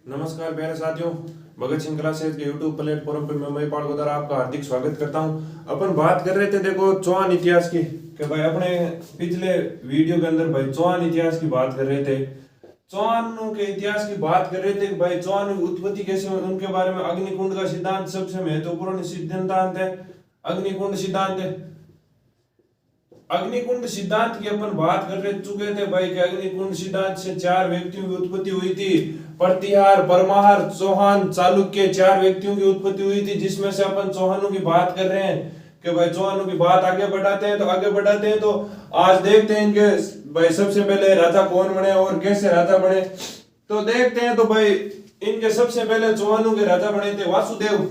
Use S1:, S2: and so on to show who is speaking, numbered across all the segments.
S1: नमस्कार प्यारे साथियों, भगत सिंह क्लासेस के यूट्यूब प्लेटफॉर्म पे मैं महिपाल को द्वारा आपका हार्दिक स्वागत करता हूं। अपन बात कर रहे थे देखो चौहान इतिहास की कि भाई अपने पिछले वीडियो के अंदर भाई चौहान इतिहास की बात कर रहे थे। चौहानों के इतिहास की बात कर रहे थे कि भाई चौहान की उत्पत्ति कैसे हुई, उनके बारे में अग्निकुंड का सिद्धांत सबसे महत्वपूर्ण सिद्धांत है। अग्निकुंड सिद्धांत है। अग्निकुंड सिद्धांत की अपन बात कर रहे चुके थे भाई कि अग्निकुंड सिद्धांत से 4 व्यक्तियों की उत्पत्ति हुई थी। प्रतिहार, परमार, चौहान, चालुक्य 4 व्यक्तियों की उत्पत्ति हुई थी, जिसमें से अपन चौहानों की बात कर रहे हैं कि भाई चौहानों की बात आगे बढ़ाते हैं तो आज देखते हैं इनके भाई सबसे पहले राजा कौन बने और कैसे राजा बने। तो देखते हैं तो भाई इनके सबसे पहले चौहानों के राजा बने थे वासुदेव।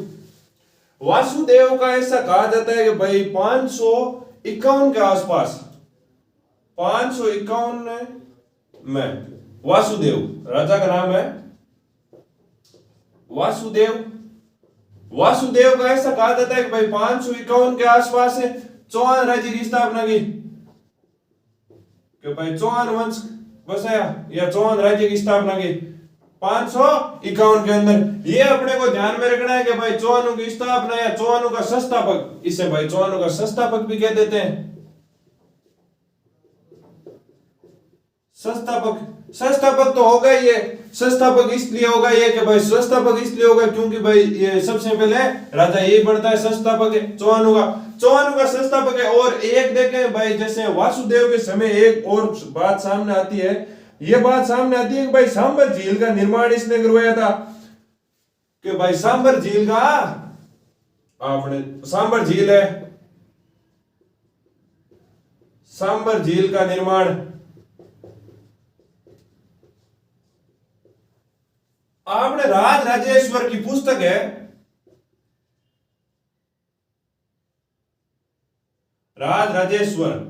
S1: वासुदेव का ऐसा कहा जाता है कि भाई 551 के आसपास 551 में वासुदेव राजा का नाम है वासुदेव। वासुदेव का ऐसा कहा जाता है कि भाई 551 के आसपास से चौहान राज्य की स्थापना की कि भाई चौहान वंश बसाया या चौहान राज्य की स्थापना की 551 के अंदर। ये अपने को ध्यान में रखना है कि भाई चौहानों की स्थापना या चौहानों का संस्थापक, इसे भाई चौहानों का संस्थापक भी कह देते हैं। संस्थापक तो होगा ये, संस्थापक इसलिए होगा ये कि भाई संस्थापक इसलिए होगा क्योंकि भाई ये सबसे पहले राजा यही बनता है, संस्थापक है चौहानों का संस्थापक है। और एक देखें भाई जैसे वासुदेव के समय एक और बात सामने आती है, ये बात सामने आती है कि भाई सांबर झील का निर्माण इसने करवाया था कि भाई सांबर झील का आपने सांबर झील है, सांबर झील का निर्माण आपने राज राजेश्वर की पुस्तक है, राज राजेश्वर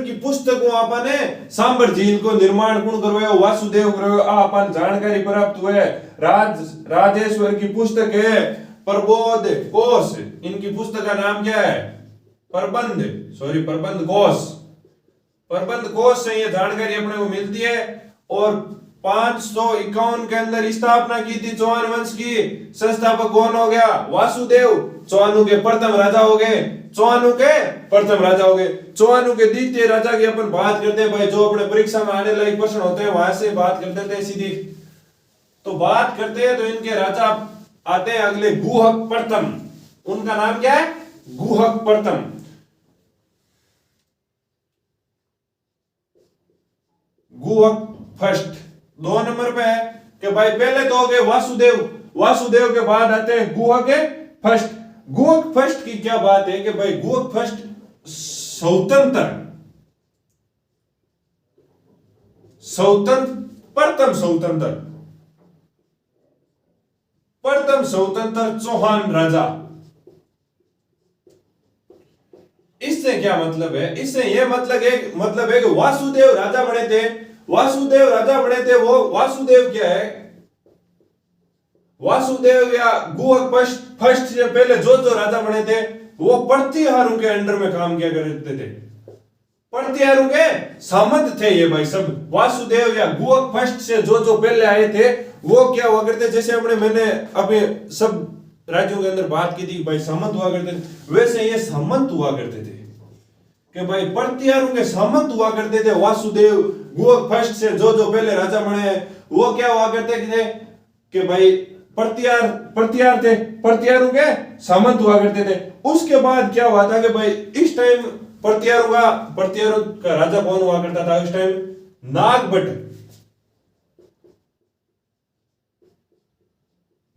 S1: की पुस्तक आपने सांबर झील को निर्माण कौन करवाया, वासुदेव करवाया। अपन जानकारी प्राप्त हुए राजेश्वर की पुस्तक है प्रबोध कोश। इनकी पुस्तक का नाम क्या है? प्रबंध कोश से ये जानकारी अपने को मिलती है। और 551 के अंदर स्थापना की थी चौहान वंश की। संस्थापक कौन हो गया? वासुदेव। चौहानों के प्रथम राजा हो गए। चौहानों के द्वितीय राजा की अपन बात करते हैं भाई, जो अपने परीक्षा में आने लायक प्रश्न होते हैं वहां से बात करते थे सीधी। तो बात करते हैं तो इनके राजा आते हैं अगले गुहक प्रथम। उनका नाम क्या है? गुहक प्रथम। गुहक फर्स्ट 2 नंबर पे है कि भाई पहले तो हो गए वासुदेव के बाद आते हैं गुहक फर्स्ट। गुहक फर्स्ट की क्या बात है कि भाई गुहक फर्स्ट प्रथम स्वतंत्र चौहान राजा। इससे क्या मतलब है? इससे यह मतलब है कि वासुदेव राजा बने थे। वो वासुदेव क्या है? वासुदेव या गुहक फर्स्ट से पहले जो राजा बने थे वो प्रतिहारों के अंडर में काम किया करते थे। प्रतिहारों के सामंत थे ये भाई सब। वासुदेव या गुहक फर्स्ट से जो पहले आए थे वो क्या हुआ करते, जैसे मैंने अभी सब राज्यों के अंदर बात की थी भाई सामंत हुआ करते थे, वैसे ये सामंत हुआ करते थे कि भाई प्रतिहारों के सामंत हुआ करते थे। वासुदेव गुहक फर्स्ट से जो पहले राजा बने हैं वो क्या हुआ करते थे कि भाई प्रतिहार थे, प्रतिहारों के सामंत हुआ करते थे। उसके बाद क्या हुआ था कि भाई इस टाइम प्रतिहारों का राजा कौन हुआ करता था इस टाइम?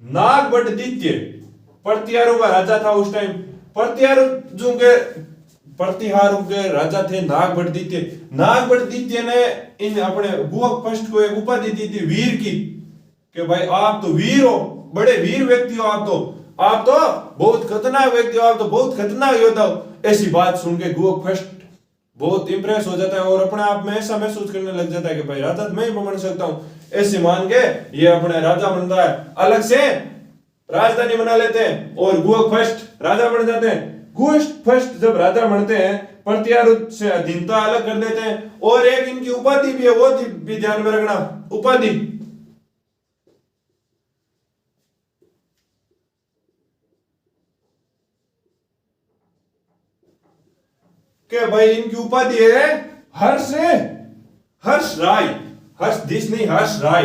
S1: नागभट्ट द्वितीय प्रतिहारों का राजा था उस टाइम। प्रतिहारों के राजा थे नागभट्ट द्वितीय ने इन अपने गुहक फर्स्ट को एक उपाधि दी थी वीर की कि भाई आप तो वीर हो, बड़े वीर व्यक्ति हो, आप तो बहुत खतरनाक व्यक्ति हो, आप तो बहुत खतरनाक योद्धा हो। ऐसी बात सुन के गुहक फर्स्ट बहुत इंप्रेस हो जाता है और अपने आप में ऐसा महसूस करने लग जाता है कि भाई राजा तो मैं ही बन सकता हूं। ऐसे मान के ये अपने राजा बनता है, अलग से राजधानी बना लेते हैं और गुहक फर्स्ट राजा बन जाते हैं। गोष्ठ फर्स्ट जब राजा बनते हैं प्रत्यारुत से अधीनता अलग कर देते हैं, और एक इनकी उपाधि भी है, वो भी ध्यान में रखना। उपाधि के भाई इनकी उपाधि है हर्ष, हर्ष राय, हर्षदीश नहीं, हर्ष राय।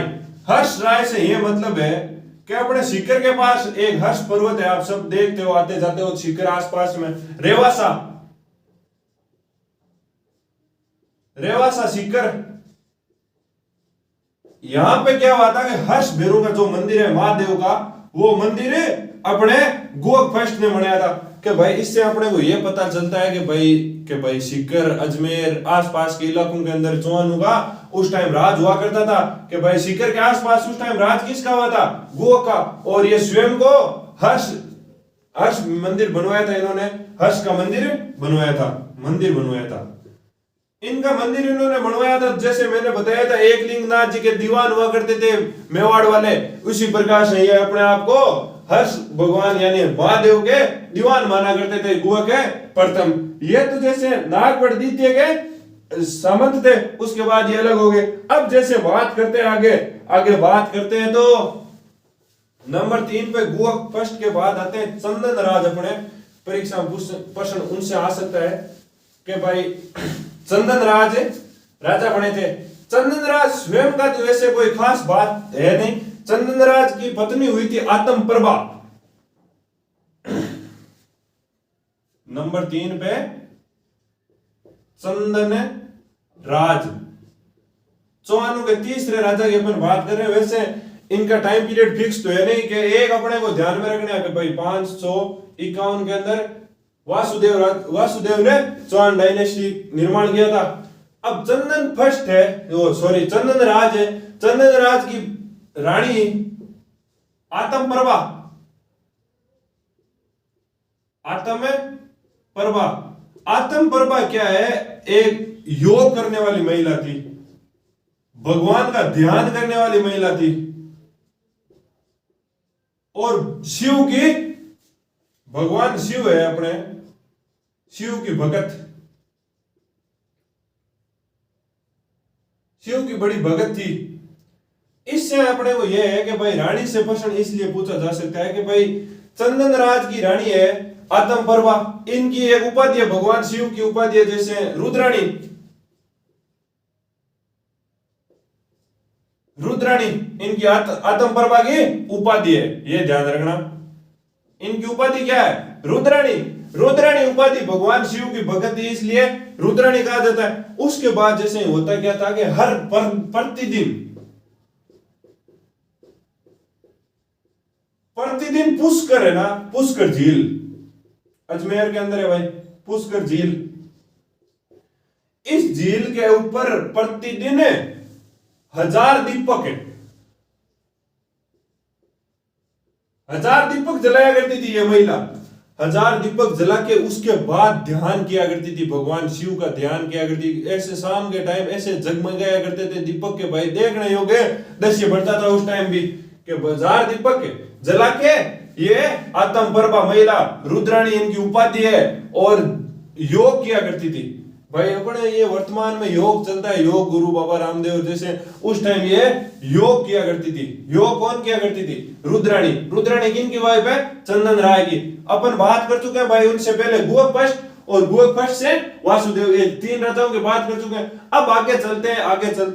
S1: हर्ष राय से ये मतलब है कि अपने सीकर के पास एक हर्ष पर्वत है, आप सब देखते हो आते जाते हो सीकर आसपास में, रेवासा, रेवासा सीकर। यहां पे क्या हुआ था कि हर्ष भैरव का जो मंदिर है महादेव का, वो मंदिर अपने गोक फर्स्ट ने बनाया था। कि भाई इससे अपने को ये पता चलता है कि भाई सीकर अजमेर आसपास के इलाकों के अंदर चौहानों का उस टाइम राज हुआ करता था। कि भाई सीकर के आसपास उस टाइम राज किसका हुआ था? गोक का। और ये स्वयं को हर्ष हर्ष मंदिर बनवाया था इन्होंने, हर्ष का मंदिर बनवाया था, मंदिर बनवाया था। इनका मंदिर इन्होंने बनवाया था, जैसे मैंने बताया था एक लिंगनाथ जी के दीवान हुआ करते थे मेवाड़ वाले, उसी प्रकार से ये अपने आप को हर्ष भगवान यानी महादेव के दीवान माना करते थे, गोवा के प्रथम। ये तो जैसे नागवड़ द्वितीय के सामंत थे, उसके बाद ये अलग हो गए। अब जैसे बात करते हैं आगे बात करते हैं तो नंबर 3 पे गोवा फर्स्ट के बाद आते हैं चंदन राज। अपने परीक्षा प्रश्न उनसे आ सकता है कि भाई चंदन राज राजा बने थे। चंदन राज स्वयं का तो वैसे कोई खास बात है नहीं। चंदन राज की पत्नी हुई थी आत्म प्रभा। नंबर 3 पे चंदन राज, चौहानों के तीसरे राजा की अपन बात कर रहे हैं। वैसे इनका टाइम पीरियड फिक्स तो है नहीं कि एक अपने को ध्यान में रखना है कि भाई 551 के अंदर वासुदेव ने चौहान डायनेस्टी निर्माण किया था। अब चंदन फर्स्ट है, चंदन राज है। चंदन राज की रानी आत्म प्रभा, आत्म प्रभा, आत्म प्रभा क्या है? एक योग करने वाली महिला थी, भगवान का ध्यान करने वाली महिला थी, और शिव की, भगवान शिव है अपने, शिव की भगत, शिव की बड़ी भगत थी। इससे अपने को यह है कि भाई रानी से प्रश्न इसलिए पूछा जा सकता है कि भाई चंदन राज की रानी है आत्म प्रभा, इनकी एक उपाधि है, भगवान शिव की उपाधि है जैसे रुद्राणी। रुद्राणी इनकी आत्म प्रभा की उपाधि है, ये ध्यान रखना। इनकी उपाधि क्या है? रुद्राणी। रुद्राणी उपाधि भगवान शिव की भगत थी, इसलिए रुद्राणी कहा जाता है। उसके बाद जैसे होता क्या था कि हर प्रतिदिन पुष्कर है ना, पुष्कर झील अजमेर के अंदर है भाई, पुष्कर झील। इस झील के ऊपर प्रतिदिन 1000 दीपक है, 1000 दीपक जलाया करती थी ये महिला। 1000 दीपक जला के उसके बाद ध्यान किया करती थी, भगवान शिव का ध्यान किया करती। ऐसे शाम के टाइम ऐसे जगमगाया करते थे दीपक के भाई, देखने योग्य दृश्य बढ़ता था उस टाइम भी कि 1000 दीपक जला के ये आत्म प्रभा महिला रुद्राणी इनकी उपाधि है, और योग किया करती थी भाई। अपने ये वर्तमान में योग चलता है, योग गुरु बाबा रामदेव जैसे, उस टाइम ये योग किया करती थी। योग कौन किया करती थी? रुद्राणी। रुद्राणी किनकी वाइफ है? चंदन राय की। अपन बात कर चुके हैं भाई उनसे पहले गोपष्ट, और गोपष्ट से वासुदेव, ये 3 राजाओं की बात कर चुके हैं। अब आगे चलते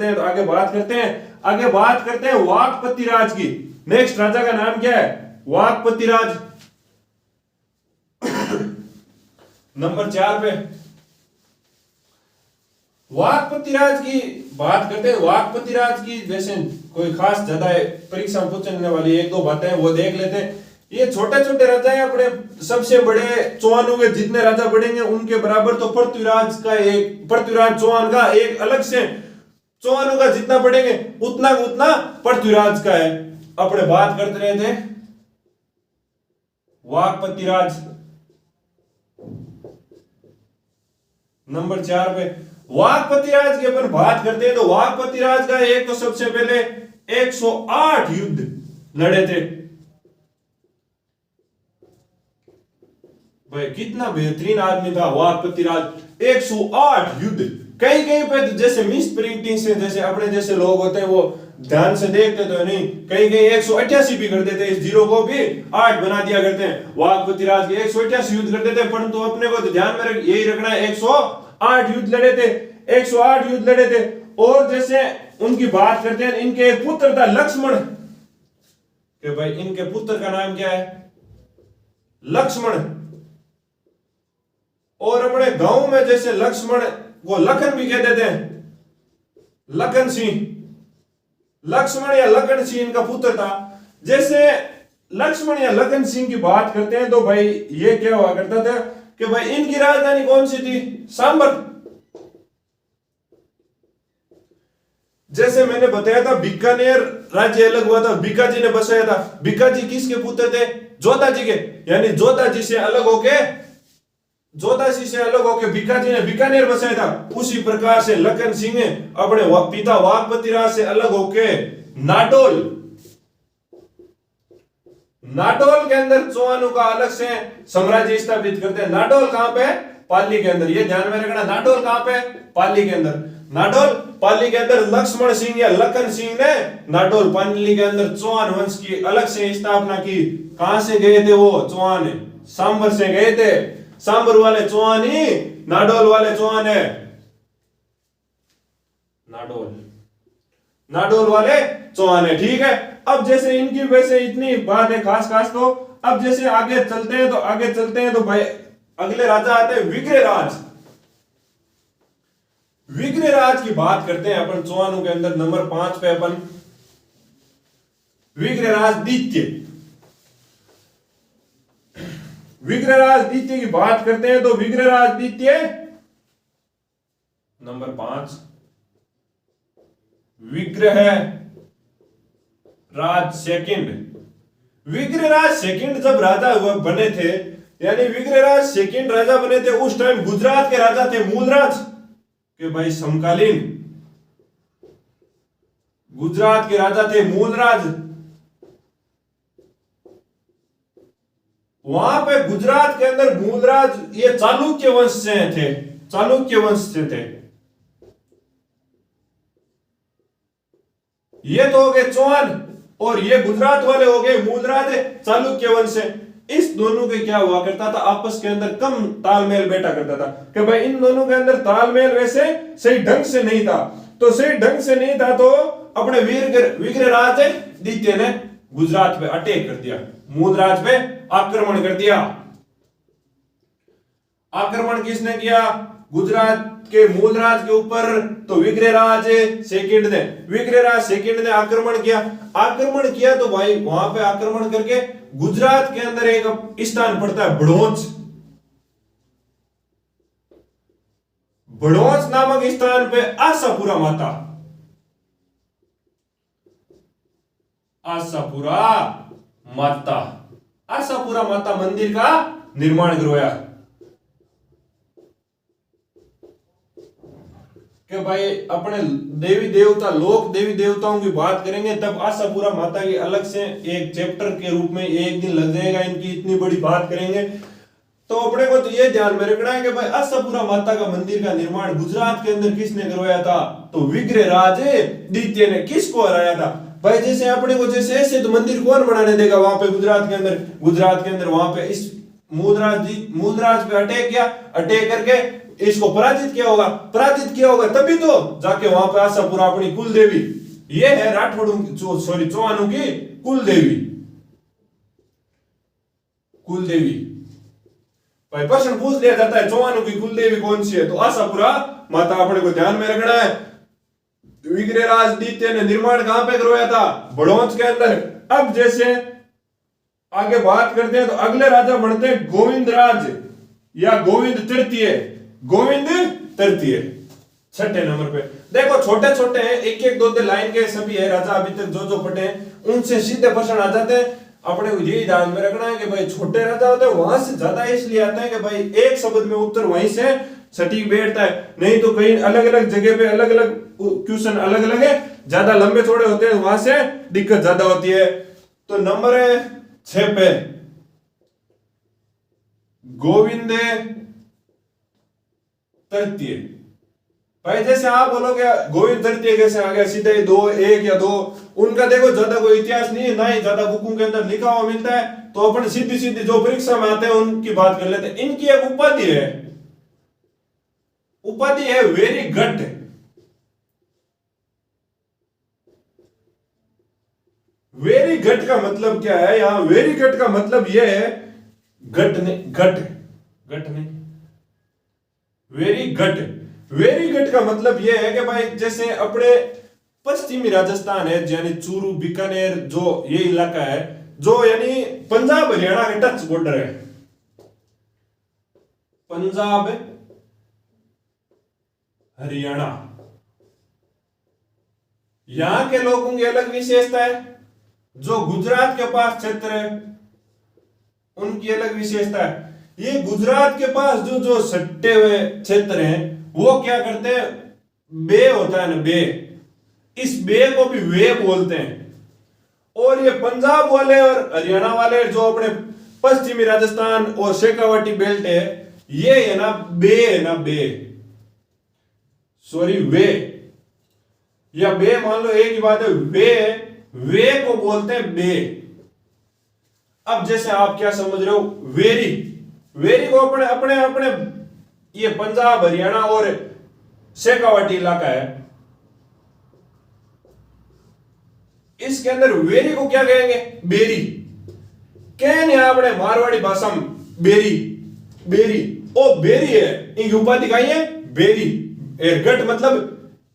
S1: हैं तो आगे बात करते हैं वाकपति राज की। नेक्स्ट राजा का नाम क्या है? वाकपति राज। नंबर 4 पे वाकपति राज की बात करते हैं। वाकपति राज की वैसे कोई खास ज्यादा परीक्षा पूछने वाली 1-2 बातें वो देख लेते हैं। ये छोटे छोटे राजा हैं अपने, सबसे बड़े चौहानों के जितने राजा बढ़ेंगे उनके बराबर तो पृथ्वीराज चौहान का एक अलग से, चौहानों का जितना बढ़ेंगे उतना पृथ्वीराज का है। अपने बात करते रहे थे वाकपति राज। नंबर 4 पे वाकपति राज की अपन बात करते हैं तो वाकपति राज का एक तो सबसे पहले 108 युद्ध लड़े थे भाई कितना बेहतरीन आदमी था वाक पृथ्वीराज। 108 युद्ध, कहीं कहीं पे तो जैसे मिस प्रिंटिंग से, जैसे अपने जैसे लोग होते हैं वो ध्यान से देखते तो नहीं, कहीं कहीं 188 भी कर देते, इस जीरो को भी 8 बना दिया करते हैं। वाक पृथ्वीराज के 188 युद्ध कर देते, परंतु अपने को तो ध्यान में यही रखना है 108 युद्ध लड़े थे, 108 युद्ध लड़े थे। और जैसे उनकी बात करते हैं, इनके एक पुत्र था लक्ष्मण, कि भाई इनके पुत्र का नाम क्या है, लक्ष्मण। और अपने गांव में जैसे लक्ष्मण को लखन भी कह देते हैं, लखन सिंह, लक्ष्मण या लखन सिंह इनका पुत्र था। जैसे लक्ष्मण या लखन सिंह की बात करते हैं तो भाई ये क्या हुआ करता था कि भाई इनकी राजधानी कौन सी थी, सांबर। जैसे मैंने बताया था बीकानेर राज्य अलग हुआ था, बीकाजी ने बसाया था। बीकाजी किसके पुत्र थे, जोधा जी के, यानी जोधा जी से अलग होके, जोधा जी से अलग होके बीकाजी ने बीकानेर बसाया था। उसी प्रकार से लखन सिंह ने अपने पिता वाक पृथ्वीराज से अलग होके नाडोल, नाडोल के अंदर चौहानों का अलग से साम्राज्य स्थापित करते हैं। नाडोल कहां पे, पाली के अंदर, ये ध्यान में रखना। नाडोल कहां पे, पाली के अंदर। नाडोल पाली के अंदर लक्ष्मण सिंह या लखन सिंह ने नाडोल पाली के अंदर चौहान वंश की अलग से स्थापना की। कहां से गए थे वो चौहान, सांबर से गए थे। सांबर वाले चौहान ही नाडोल वाले चौहान है, नाडोल, नाडोल वाले चौहान है, ठीक है। अब जैसे इनकी वैसे इतनी बात है खास खास, तो अब जैसे आगे चलते हैं तो भाई अगले राजा आते हैं विग्रहराज। विग्रहराज की बात करते हैं अपन चौहानों के अंदर। नंबर 5 पे अपन विग्रहराज द्वितीय, विग्रहराज द्वितीय की बात करते हैं तो विग्रहराज द्वितीय number 5, Vigraharaj second. Vigraharaj second जब राजा हुआ बने थे, यानी विग्रहराज सेकंड राजा बने थे, उस टाइम गुजरात के राजा थे मूलराज के भाई समकालीन, गुजरात के राजा थे मूलराज। वहां पे गुजरात के अंदर मूलराज ये चालुक्य वंश से थे, चालुक्य वंश से थे। ये तो हो गए चौहान और ये गुजरात वाले हो गए मूलराज चालुक्य वंश से। इस दोनों के क्या हुआ करता था, आपस के अंदर कम तालमेल बैठा करता था कि भाई इन दोनों के अंदर तालमेल वैसे सही ढंग से नहीं था। तो सही ढंग से नहीं था तो अपने विग्रहराज द्वितीय ने गुजरात पे अटैक कर दिया, मूलराज पे आक्रमण कर दिया। आक्रमण किसने किया, गुजरात के मूलराज के ऊपर। तो विग्रहराज सेकंड ने, विग्रहराज सेकंड ने आक्रमण किया। आक्रमण किया तो भाई वहां पे आक्रमण करके गुजरात के अंदर एक स्थान पड़ता है बड़ौच, बड़ौच नामक स्थान पे आशापुरा माता, आशापुरा माता, आशापुरा माता मंदिर का निर्माण करवाया कि भाई अपने देवी देवता, लोक देवी देवताओं की बात करेंगे तब आशापुरा माता की अलग से एक चैप्टर के रूप में एक दिन लग जाएगा, इनकी इतनी बड़ी बात करेंगे। तो अपने को तो ये ध्यान में रखना है कि भाई आशापुरा माता का मंदिर का निर्माण गुजरात के अंदर किसने करवाया था, तो विग्रहराज द्वितीय ने। किसको हराया था भाई, जैसे अपने को जैसे ऐसे तो मंदिर कौन बनाने देगा वहां पे गुजरात के अंदर, गुजरात के अंदर वहां पे इस मूलराज पे अटैक किया, अटैक करके इसको पराजित किया होगा, पराजित किया होगा तभी तो जाके वहां पे आशापुरा अपनी कुल देवी, ये है राठौड़ों सॉरी चौहानों की कुल देवी, कुल देवी। भाई प्रश्न पूछ लिया जाता है चौहानों की कुल देवी कौन सी है, तो आशापुरा माता अपने को ध्यान में रखना है। विग्रहराज द्वितीय ने निर्माण कहां पे करवाया था, बड़ौच के अंदर। अब जैसे आगे बात करते हैं तो अगले राजा बनते हैं गोविंदराज या गोविंद तृतीय, गोविंद तृतीय 6ठे नंबर पे। देखो छोटे छोटे हैं, एक एक दो दो लाइन के सभी है राजा अभी तक जो पढ़े हैं उनसे सीधे प्रश्न आ जाते हैं। अपने को यही ध्यान में रखना है कि भाई छोटे राजा होते हैं वहां से ज्यादा इसलिए आता है कि भाई एक शब्द में उत्तर वहीं से सटीक बैठता है, नहीं तो कहीं अलग अलग जगह पे अलग अलग क्वेश्चन अलग अलग है, ज्यादा लंबे चौड़े होते हैं, वहां से दिक्कत ज्यादा होती है। तो नंबर 6 पे गोविंद तृतीय। भाई जैसे आप बोलोगे गोविंद तृतीय कैसे आ गया, सीधे दो, एक या दो, उनका देखो ज्यादा कोई इतिहास नहीं है, ना ही ज्यादा बुकों के अंदर लिखा हुआ मिलता है, तो अपन सीधी सीधी जो परीक्षा में आते हैं उनकी बात कर लेते हैं। इनकी एक उपाधि है, उपाधि है वेरी घट। वेरी घट का मतलब क्या है, यहां वेरी घट का मतलब यह है, घट नहीं, वेरी घट। वेरी घट का मतलब यह है कि भाई जैसे अपने पश्चिमी राजस्थान है, यानी चूरू, बीकानेर, जो ये इलाका है, जो यानी पंजाब हरियाणा के टच बॉर्डर है, पंजाब हरियाणा, यहां के लोगों की अलग विशेषता है। जो गुजरात के पास क्षेत्र है उनकी अलग विशेषता है। ये गुजरात के पास जो जो सट्टे हुए क्षेत्र हैं वो क्या करते हैं, बे होता है ना, बे, इस बे को भी वे बोलते हैं। और ये पंजाब वाले और हरियाणा वाले जो अपने पश्चिमी राजस्थान और शेखावाटी बेल्ट है, ये है ना बे, है ना बे, सॉरी वे या बे, मान लो एक ही बात है, वे को बोलते हैं बे। अब जैसे आप क्या समझ रहे हो, वेरी, वेरी को अपने अपने अपने ये पंजाब हरियाणा और शेखावाटी इलाका है, इसके अंदर वेरी को क्या कहेंगे, बेरी। कहने अपने मारवाड़ी भाषा में बेरी, बेरी, ओ बेरी है, इनकी उपाधि कही है बेरी। एरगट मतलब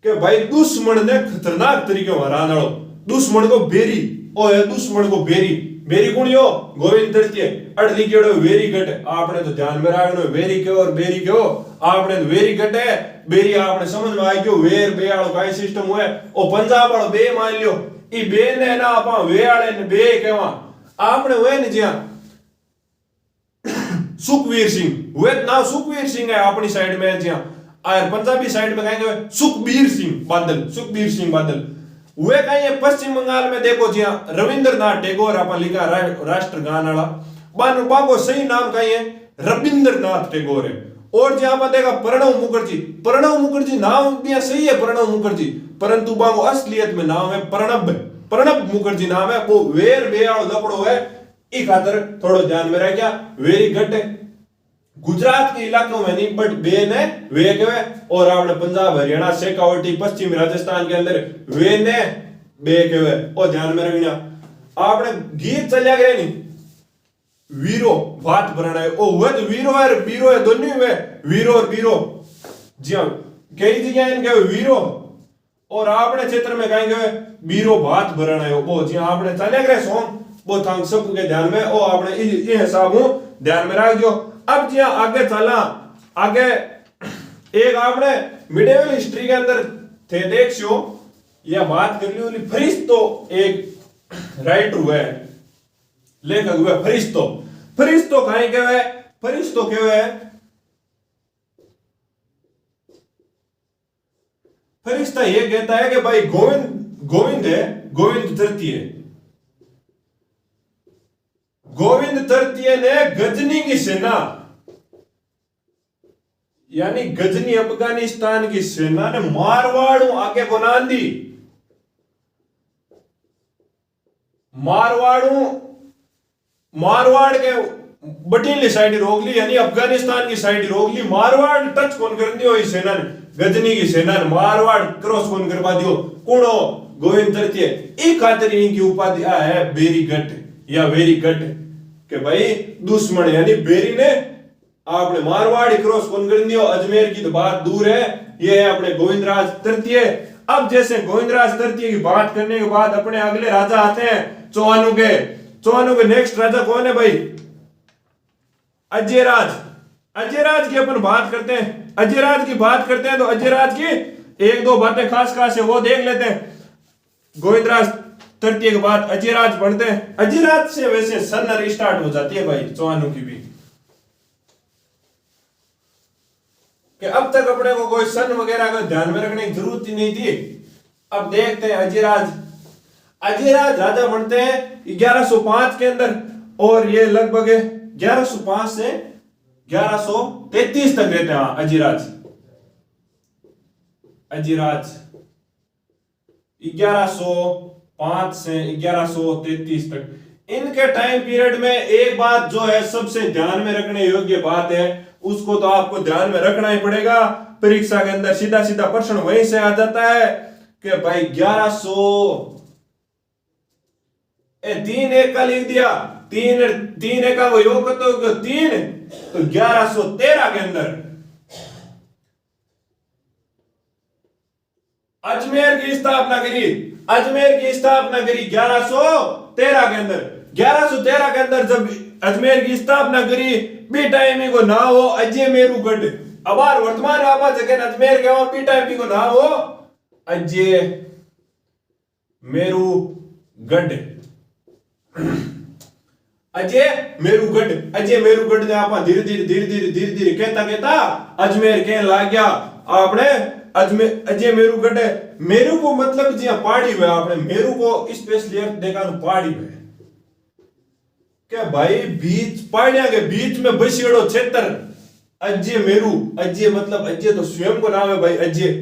S1: कि भाई दुश्मन ने खतरनाक तरीके हराने वालो, दुश्मन को बेरी, ओ है दुश्मन को बेरी। बेरी कौन यो, गोविंद तृतीय। अड़ लिखेड़ो वेरी घट, आपने तो ध्यान में रखना, वेरी क्यों और बेरी क्यों, आपने तो वेरी घट है, बेरी आपने समझ में आई क्यों, वेर बे वालो काई सिस्टम हुए, ओ पंजाब वालो बे मान लियो, ई बे ने ना आपा वे वाले ने बे कहवा, आपने वे ने जिया सुखवीर सिंह, वे नाम सुखवीर सिंह है अपनी साइड में जिया, और पंजाबी साइड में कहेंगे सुखबीर सिंह बादल, सुखबीर सिंह बादल। वे कहीं पश्चिम बंगाल में देखो जी रविंद्रनाथ टैगोर अपन लिखा राष्ट्रगान वाला, बाको सही नाम कहीं है रविंद्रनाथ टैगोर है। और जहां पर देखा प्रणब मुखर्जी, प्रणब मुखर्जी नाम भी सही है प्रणब मुखर्जी, परंतु बाको असलियत में नाम है प्रणब, प्रणब मुखर्जी नाम है, वो वेर बेयाल लपड़ो है, ई खातर थोड़ा ध्यान में रह गया। वेरी घट गुजरात के इलाकों में नहीं, बट बे ने वे कहे, और आपने पंजाब हरियाणा शेखावाटी पश्चिमी राजस्थान के अंदर वे ने बे कहे, और ध्यान में रखना। आपने गीत चलिया गए नहीं, वीरो बात भरना है, ओ वे तो वीरो है, बीरो है, दोनों में वीरो और बीरो, जी हाँ कई जगह इनके वीरो, और आपने क्षेत्र में कहेंगे बीरो बात भरना है, वो जी आपने चलिया गए सॉन्ग, वो था सबके ध्यान में, ओ आपने ये हिसाब ध्यान में रख दो। अब जी आगे चला, आगे एक आपने मिडिवल हिस्ट्री के अंदर थे देखो, यह बात कर ली फरिश्तो, एक राइटर हुए, लेखक हुए फरिश्तो, फरिश्तो कहीं के हुए, फरिश्तो के हुए, फरिश्ता ये कहता है कि भाई गोविंद है, गोविंद तृतीय, गोविंद तृतीय ने गजनी की सेना, यानी गजनी अफगानिस्तान की सेना ने मारवाड़ आगे बना दी, मारवाड़ के बटीली साइड रोक ली, यानी अफगानिस्तान की साइड रोक ली, मारवाड़ टच कौन कर दियो इस सेना ने, गजनी की सेना ने मारवाड़ क्रॉस कौन करवा दियो, कुणो गोविंद तृतीय। एक खातिर इनकी उपाधि है बेरी घट या वेरी घट, कि भाई दुश्मन यानी बेरी ने आपने मारवाड़ी क्रॉस कौन कर दियो, अजमेर की तो बात दूर है, ये है अपने गोविंदराज तृतीय। अब जैसे गोविंदराज तृतीय की बात करने के बाद अपने अगले राजा आते हैं चौहानों के, चौहानों के नेक्स्ट राजा कौन है भाई, अजयराज। अजयराज की अपन बात करते हैं, अजयराज की बात करते हैं तो अजयराज की एक दो बातें खास खास है वो देख लेते हैं। गोविंदराज तृतीय के बाद अजयराज बढ़ते हैं, अजयराज से वैसे सन्नर स्टार्ट हो जाती है भाई चौहानों की भी, कि अब तक अपने को कोई सन वगैरह का ध्यान में रखने की जरूरत ही नहीं थी। अब देखते हैं अजयराज, अजयराज राजा बनते हैं 1105 के अंदर, और ये लगभग 1105 से 1133 तक रहते हैं अजीराज 1105 से 1133 तक। इनके टाइम पीरियड में एक बात जो है सबसे ध्यान में रखने योग्य बात है, उसको तो आपको ध्यान में रखना ही पड़ेगा। परीक्षा के अंदर सीधा सीधा प्रश्न वहीं से आ जाता है कि भाई 3 एक का लिख दिया, 3 एक का वो योग तो 3, तो 1113 के अंदर अजमेर की स्थापना करी। 1113 के अंदर 1113 के अंदर जब अजमेर की स्थापना करी, बी टाइम को ना हो अजमेरुगढ़। अब वर्तमान आपा जगह अजमेर के बी टाइम को ना हो अजमेरुगढ़। अजमेरुगढ़ ने आप धीरे धीरे कहता अजमेर के लाग गया आपने अजमेरुगढ़। मेरू को मतलब जी पहाड़ी हुआ, आपने मेरू को स्पेशली देखा पहाड़ी हुआ क्या भाई, बीच पहाड़िया के बीच में बसेड़ो क्षेत्र अजमेरू। अजय मतलब अजय तो स्वयं को नाम है भाई, अजय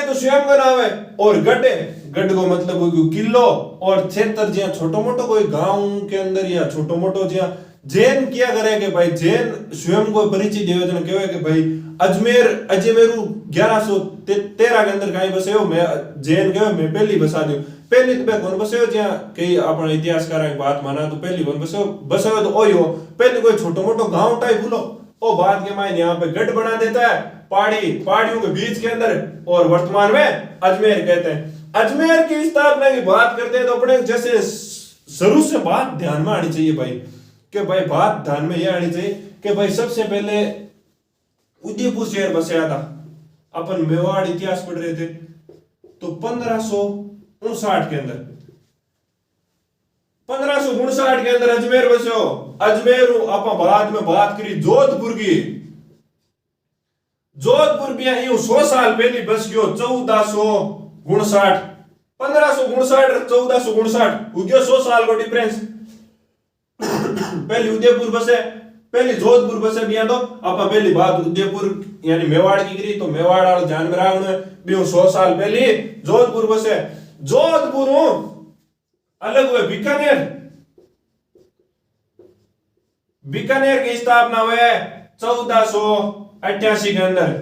S1: तो स्वयं का नाम है। और गढ़ को मतलब किलो, और क्षेत्र जिया छोटो मोटो कोई गांव के अंदर या छोटो मोटो जिया जैन किया करे कि भाई जैन स्वयं को परिचय देवे जन कहवे कि भाई अजमेरू 1113 के अंदर कहीं बसे हो, मैं जैन कहवे मैं पहली बसा दूं। पहली तो कौन बसे हो जिया कई अपना इतिहासकार की बात माना तो पहली कौन बसे हो तो ओयो पहले कोई छोटो मोटो गांव टाइप बोलो, वो बाद के मायने यहाँ पे गढ़ बना देता है पहाड़ियों के बीच के अंदर, और वर्तमान में अजमेर कहते हैं। अजमेर की स्थापना की बात करते हैं तो अपने जैसे शुरू से बात ध्यान में आनी चाहिए भाई, कि भाई बात ध्यान में यह आनी चाहिए कि भाई सबसे पहले उदयपुर शहर बसाया था। अपन मेवाड़ इतिहास पढ़ रहे थे तो 1559 के अंदर 1559 के अंदर अजमेर बसो। अजमेर आप बाद में बात करी जोधपुर की, जोधपुर भी 100 साल पहले बस गयो 1459। 1559 1459 हो गया 100 साल को डिफरेंस। पहले उदयपुर बसे, पहले जोधपुर बसे भी तो आप पहली बात उदयपुर यानी मेवाड़ की करी तो मेवाड़ वाला ध्यान में रखना भी 100 साल पहले जोधपुर बसे। जोधपुर अलग हुए बीकानेर की स्थापना हुई 1488 के अंदर।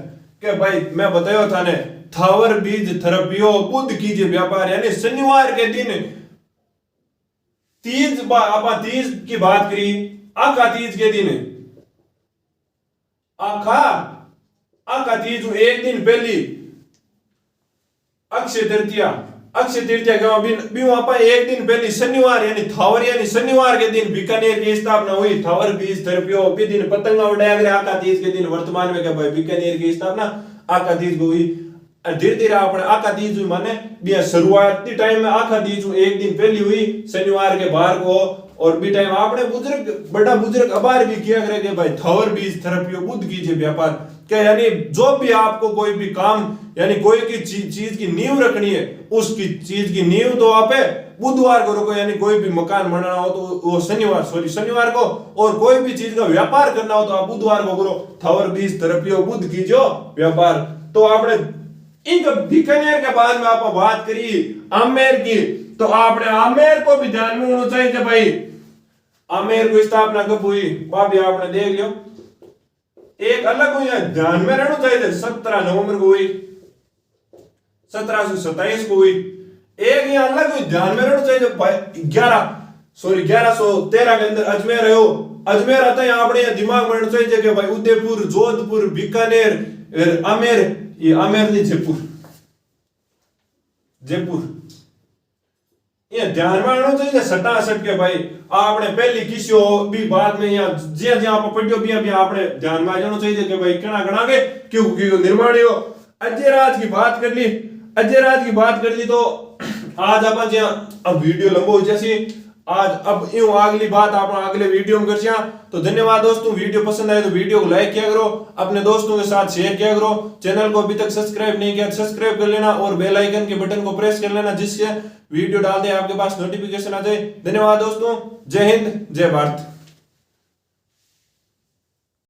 S1: के भाई मैं बतायो था ने थावर बीज थरपियो बुध कीजिए व्यापार, यानी शनिवार के दिन तीज की बात करी। आखा तीज के दिन आखा तीज एक दिन पहली अक्षय तृतीया के वहां एक दिन पहले शनिवार यानी थावर यानी शनिवार के दिन बीकानेर की स्थापना हुई। थावर बीज थरपियो भी दिन पतंगा उड़ाया गया आखा तीज के दिन। वर्तमान में क्या भाई बीकानेर की स्थापना आखा तीज को हुई। धीरे धीरे अपने आखा तीज हुई माने भी शुरुआती टाइम में आखा तीज एक दिन पहली हुई शनिवार के बार को। और भी टाइम आपने बड़ा बुजुर्ग अबार भी किया करे कि भाई थावर बीज थरपियो बुध कीजिए व्यापार। क्या यानी जो भी आपको कोई भी काम यानी कोई की चीज की नींव रखनी है, उसकी चीज की नींव तो आप बुधवार को रखो, यानी कोई भी मकान बनाना हो तो वो शनिवार को, और कोई भी चीज का व्यापार करना हो तो आप बुधवार को करो। थावर बीज थरपियो बुध कीजियो व्यापार। तो आपने एक बीकानेर के बाद में आप बात करी आमेर की, तो आपने आमेर को भी ध्यान में होना चाहिए कि भाई आमेर को स्थापना कब हुई, वह भी आपने देख लियो। एक अलग हुई है ध्यान में रहना चाहिए 17 नवंबर को हुई, 1727 को हुई। एक यहाँ अलग हुई ध्यान में रहना चाहिए 1113 के अंदर अजमेर है। अजमेर आता है अपने दिमाग में रहना चाहिए कि भाई उदयपुर जोधपुर बीकानेर आमेर, ये आमेर नहीं जयपुर ये ध्यान में आना चाहिए सटासट के भाई आपने पहली किसी भी बात में या जे आप पढ़ियो भी अभी आपने ध्यान में आ जाना चाहिए कि भाई कणा कणा के क्यों निर्माण हो। अजय राज की बात कर ली तो आज अपन अब वीडियो लंबो हो जैसी आज अब यूं अगली बात आप अगले वीडियो में कर। तो धन्यवाद दोस्तों, वीडियो पसंद आए तो वीडियो को लाइक किया करो, अपने दोस्तों के साथ शेयर किया करो। चैनल को अभी तक सब्सक्राइब नहीं किया सब्सक्राइब कर लेना और बेल आइकन के बटन को प्रेस कर लेना, जिससे वीडियो डालते हैं आपके पास नोटिफिकेशन आ जाए। धन्यवाद दोस्तों, जय हिंद जय भारत।